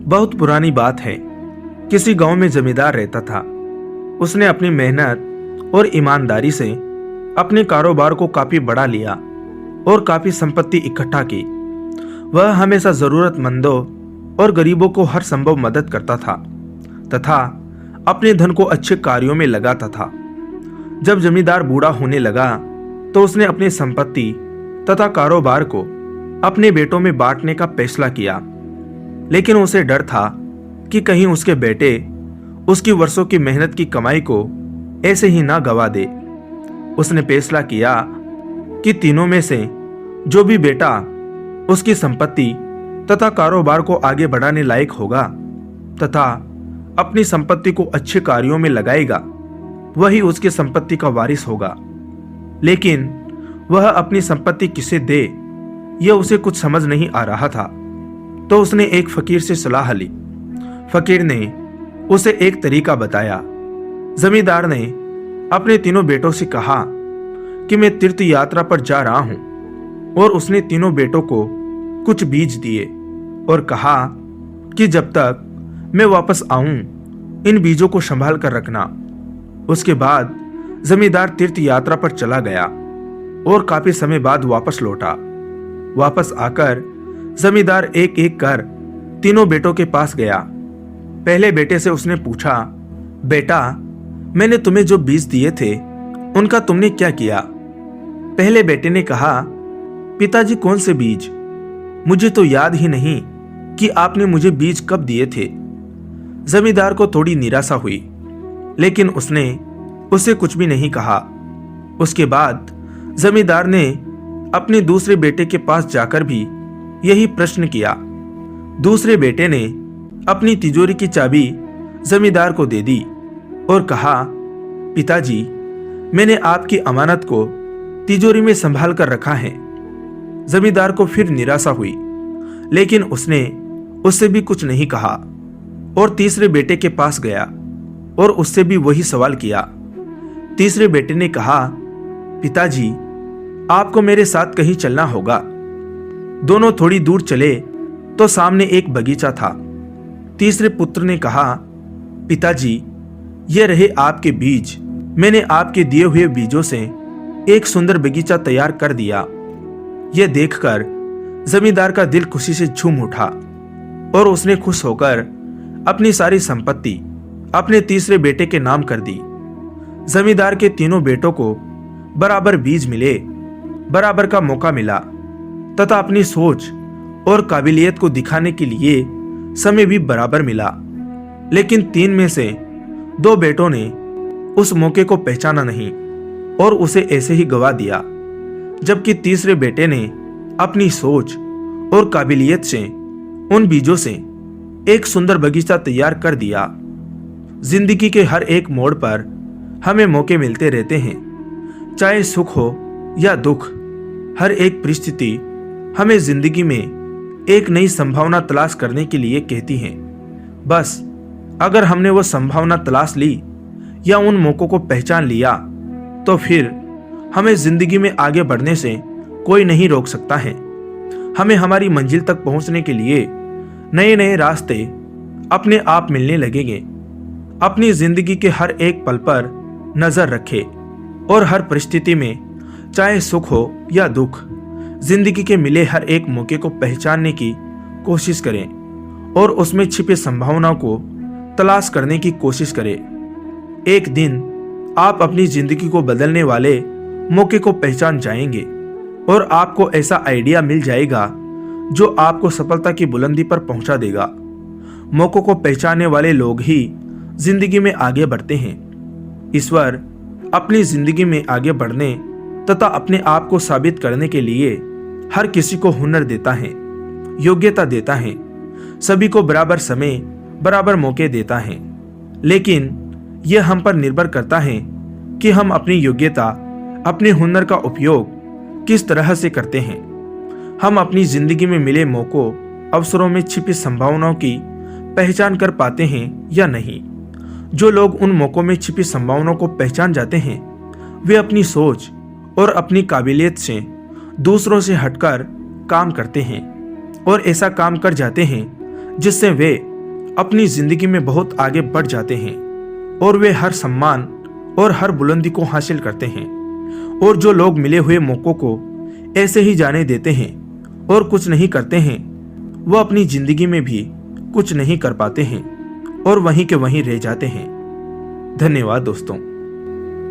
बहुत पुरानी बात है। किसी गांव में जमींदार रहता था। उसने अपनी मेहनत और ईमानदारी से अपने कारोबार को काफी बढ़ा लिया और काफी संपत्ति इकट्ठा की। वह हमेशा जरूरतमंदों और गरीबों को हर संभव मदद करता था तथा अपने धन को अच्छे कार्यों में लगाता था। जब जमींदार बूढ़ा होने लगा तो उसने अपनी संपत्ति तथा कारोबार को अपने बेटों में बांटने का फैसला किया, लेकिन उसे डर था कि कहीं उसके बेटे उसकी वर्षों की मेहनत की कमाई को ऐसे ही ना गवा दे। उसने फैसला किया कि तीनों में से जो भी बेटा उसकी संपत्ति तथा कारोबार को आगे बढ़ाने लायक होगा तथा अपनी संपत्ति को अच्छे कार्यों में लगाएगा, वही उसकी संपत्ति का वारिस होगा। लेकिन वह अपनी संपत्ति किसे दे, यह उसे कुछ समझ नहीं आ रहा था। तो उसने एक फकीर से सलाह ली। फकीर ने उसे एक तरीका बताया। जमींदार ने अपने तीनों बेटों से कहा कि मैं तीर्थ यात्रा पर जा रहा हूं, और उसने तीनों बेटों को कुछ बीज दिए और कहा कि जब तक मैं वापस आऊं इन बीजों को संभाल कर रखना। उसके बाद जमींदार तीर्थ यात्रा पर चला गया और काफी समय बाद वापस लौटा। वापस आकर जमींदार एक एक कर तीनों बेटों के पास गया। पहले बेटे से उसने पूछा, बेटा, मैंने तुम्हें जो बीज दिए थे उनका तुमने क्या किया? पहले बेटे ने कहा, पिताजी, कौन से बीज? मुझे तो याद ही नहीं कि आपने मुझे बीज कब दिए थे। जमींदार को थोड़ी निराशा हुई, लेकिन उसने उसे कुछ भी नहीं कहा। उसके बाद जमींदार ने अपने दूसरे बेटे के पास जाकर भी यही प्रश्न किया। दूसरे बेटे ने अपनी तिजोरी की चाबी जमींदार को दे दी और कहा, पिताजी, मैंने आपकी अमानत को तिजोरी में संभाल कर रखा है। जमींदार को फिर निराशा हुई, लेकिन उसने उससे भी कुछ नहीं कहा और तीसरे बेटे के पास गया और उससे भी वही सवाल किया। तीसरे बेटे ने कहा, पिताजी, आपको मेरे साथ कहीं चलना होगा। दोनों थोड़ी दूर चले तो सामने एक बगीचा था। तीसरे पुत्र ने कहा, पिताजी, ये रहे आपके बीज। मैंने आपके दिए हुए बीजों से एक सुंदर बगीचा तैयार कर दिया। यह देखकर जमींदार का दिल खुशी से झूम उठा और उसने खुश होकर अपनी सारी संपत्ति अपने तीसरे बेटे के नाम कर दी। जमींदार के तीनों बेटों को बराबर बीज मिले, बराबर का मौका मिला तथा अपनी सोच और काबिलियत को दिखाने के लिए समय भी बराबर मिला। लेकिन तीन में से दो बेटों ने उस मौके को पहचाना नहीं और उसे ऐसे ही गवा दिया, जबकि तीसरे बेटे ने अपनी सोच और काबिलियत से उन बीजों से एक सुंदर बगीचा तैयार कर दिया। जिंदगी के हर एक मोड़ पर हमें मौके मिलते रहते हैं, चाहे सुख हो या दुख। हर एक परिस्थिति हमें जिंदगी में एक नई संभावना तलाश करने के लिए कहती है। बस अगर हमने वो संभावना तलाश ली या उन मौकों को पहचान लिया, तो फिर हमें जिंदगी में आगे बढ़ने से कोई नहीं रोक सकता है। हमें हमारी मंजिल तक पहुंचने के लिए नए नए रास्ते अपने आप मिलने लगेंगे। अपनी जिंदगी के हर एक पल पर नजर रखें और हर परिस्थिति में, चाहे सुख हो या दुख, जिंदगी के मिले हर एक मौके को पहचानने की कोशिश करें और उसमें छिपे संभावनाओं को तलाश करने की कोशिश करें। एक दिन आप अपनी जिंदगी को बदलने वाले मौके को पहचान जाएंगे और आपको ऐसा आइडिया मिल जाएगा जो आपको सफलता की बुलंदी पर पहुंचा देगा। मौकों को पहचानने वाले लोग ही जिंदगी में आगे बढ़ते हैं। ईश्वर अपनी जिंदगी में आगे बढ़ने तथा अपने आप को साबित करने के लिए हर किसी को हुनर देता है, योग्यता देता है, सभी को बराबर समय, बराबर मौके देता है। लेकिन यह हम पर निर्भर करता है कि हम अपनी योग्यता, अपने हुनर का उपयोग किस तरह से करते हैं। हम अपनी जिंदगी में मिले मौकों, अवसरों में छिपी संभावनाओं की पहचान कर पाते हैं या नहीं। जो लोग उन मौकों में छिपी संभावनाओं को पहचान जाते हैं, वे अपनी सोच और अपनी काबिलियत से दूसरों से हटकर काम करते हैं और ऐसा काम कर जाते हैं जिससे वे अपनी जिंदगी में बहुत आगे बढ़ जाते हैं और वे हर सम्मान और हर बुलंदी को हासिल करते हैं। और जो लोग मिले हुए मौकों को ऐसे ही जाने देते हैं और कुछ नहीं करते हैं, वो अपनी जिंदगी में भी कुछ नहीं कर पाते हैं और वहीं के वहीं रह जाते हैं। धन्यवाद दोस्तों।